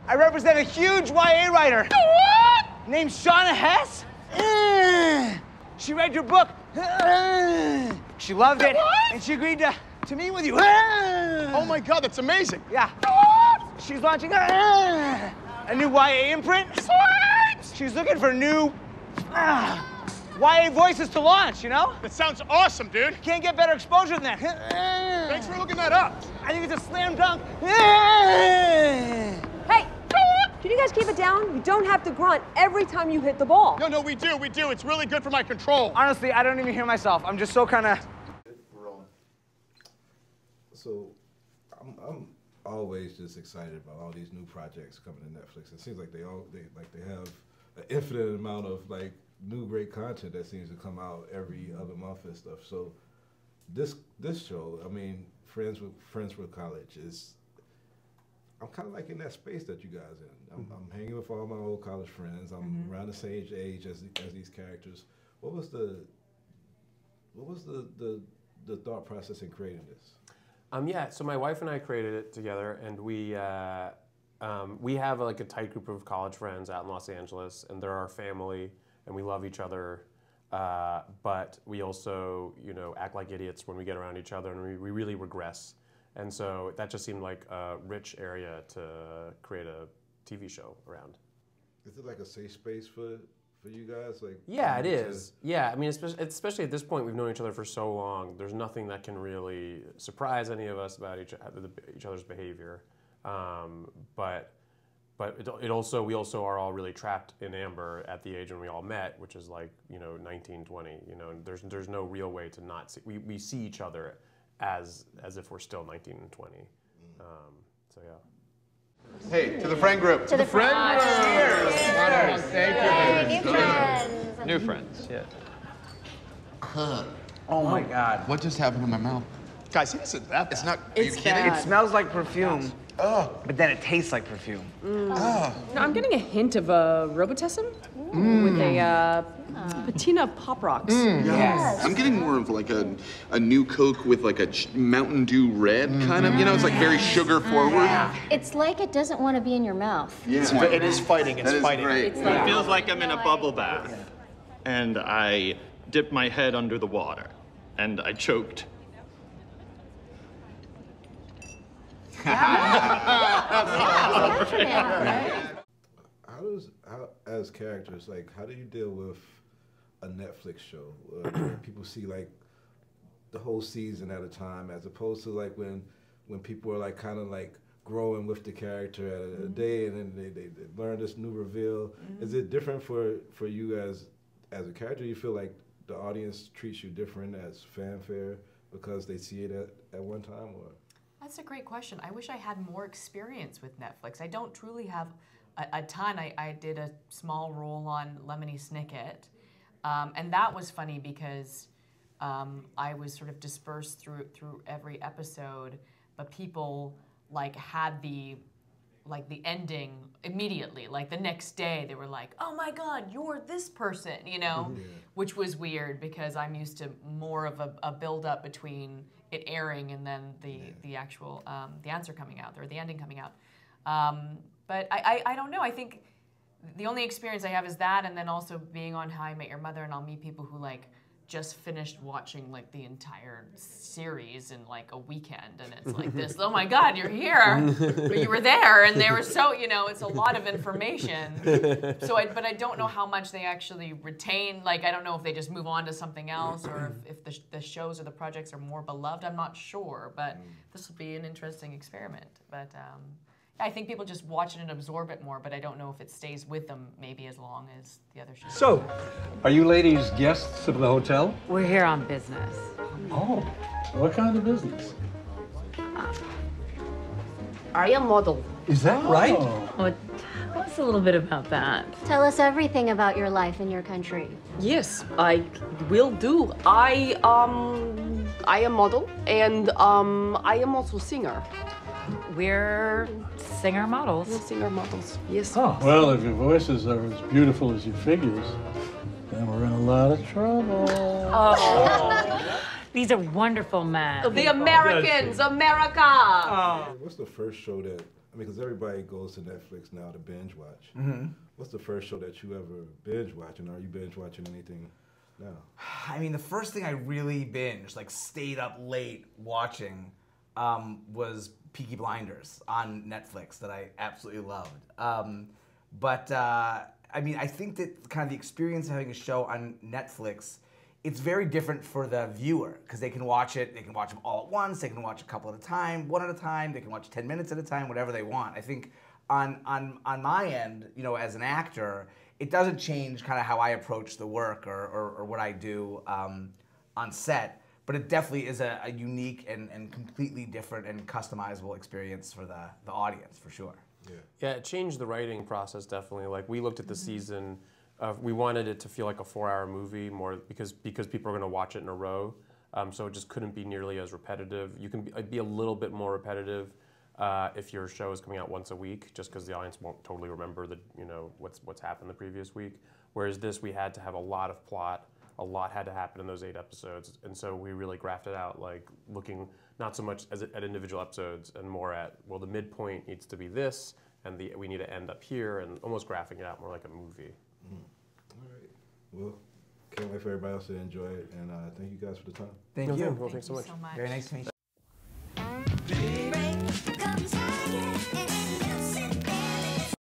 I represent a huge YA writer named Shauna Hess. She read your book. She loved it, and she agreed to meet with you. Oh my God, that's amazing. Yeah. She's launching a new YA imprint. She's looking for new YA voices to launch, you know? That sounds awesome, dude. Can't get better exposure than that. Thanks for looking that up. I think it's a slam dunk. Hey, can you guys keep it down? You don't have to grunt every time you hit the ball. No, we do. It's really good for my control. Honestly, I don't even hear myself. I'm just so kind of... So, I'm always just excited about all these new projects coming to Netflix. It seems like they have an infinite amount of like new great content that seems to come out every other month and stuff. So, this show, I mean, Friends with College is. I'm kind of like in that space that you guys in. I'm hanging with all my old college friends. I'm around the same age as these characters. What was the thought process in creating this? Yeah, so my wife and I created it together, and we have like a tight group of college friends out in Los Angeles, and they're our family, and we love each other, but we also, act like idiots when we get around each other, and we really regress. And so that just seemed like a rich area to create a TV show around. Is it like a safe space for you guys? Like, yeah, it is. Yeah, I mean, especially at this point, we've known each other for so long. There's nothing that can really surprise any of us about each other's behavior. But we also are all really trapped in amber at the age when we all met, which is like 19, 20. And there's no real way to not see. We see each other as if we're still 19 and 20. So yeah. Hey, to the friend group. To the friend group. Cheers. Cheers. Thank you. New friends. New friends, yeah. Oh my God. What just happened in my mouth? Guys, it isn't that bad. It's not. It's are you kidding? bad. It smells like perfume, but then it tastes like perfume. No, I'm getting a hint of a Robitussin with a patina of Pop Rocks. Yes. I'm getting more of like a new Coke with like a Mountain Dew Red kind of. It's like very sugar forward. It's like it doesn't want to be in your mouth. Yeah. It is fighting. It's That is fighting. great. It's like, It feels like I'm in a bubble bath. And I dipped my head under the water. And I choked. How as characters, like, how do you deal with a Netflix show where people see like the whole season at a time, as opposed to like when people are like kind of like growing with the character at a day, and then they learn this new reveal? Is it different for you as a character? You feel like the audience treats you different as fanfare because they see it at one time, or? That's a great question. I wish I had more experience with Netflix. I don't truly have a ton. I did a small role on Lemony Snicket, and that was funny because I was sort of dispersed through every episode, but people like had the ending immediately. Like the next day, they were like, "Oh my God, you're this person," which was weird because I'm used to more of a build-up between it airing and then the actual the answer coming out or the ending coming out. But I don't know. I think the only experience I have is that, and then also being on How I Met Your Mother, and I'll meet people who like just finished watching like the entire series in like a weekend, and it's like this. Oh my God, you're here, but you were there, and they were so it's a lot of information. So, but I don't know how much they actually retain. Like I don't know if they just move on to something else, or if the shows or the projects are more beloved. I'm not sure, but this will be an interesting experiment. But I think people just watch it and absorb it more, but I don't know if it stays with them maybe as long as the other shows. So, are you ladies guests of the hotel? We're here on business. Oh, what kind of business? I am model. Is that right? Oh, tell us a little bit about that. Tell us everything about your life in your country. Yes, I will do. I am model, and I am also singer. We're singer models. We're singer models, yes. Oh, well, if your voices are as beautiful as your figures, then we're in a lot of trouble. Oh, these are wonderful men. The Americans, America! What's the first show that, mean, because everybody goes to Netflix now to binge watch. Mhm. What's the first show that you ever binge watch, and are you binge watching anything now? I mean, the first thing I really binged, like stayed up late watching, was Peaky Blinders on Netflix that I absolutely loved. I mean, I think that kind of the experience of having a show on Netflix, it's very different for the viewer because they can watch them all at once, they can watch a couple at a time, one at a time, they can watch 10 minutes at a time, whatever they want. I think on my end, you know, as an actor, it doesn't change kind of how I approach the work or what I do on set, but it definitely is a unique and completely different and customizable experience for the audience, for sure. Yeah, it changed the writing process definitely. Like we looked at the season, we wanted it to feel like a 4-hour movie more because people are going to watch it in a row. So it just couldn't be nearly as repetitive. You can be a little bit more repetitive if your show is coming out once a week, just because the audience won't totally remember what's happened the previous week. Whereas this, we had to have a lot of plot. A lot had to happen in those 8 episodes, and so we really graphed it out, like looking not so much at individual episodes and more at, well, the midpoint needs to be this, and we need to end up here, and almost graphing it out more like a movie. All right. Well, can't wait for everybody else to enjoy it, and thank you guys for the time. Thank you. Well, thanks so much. Very nice to meet you.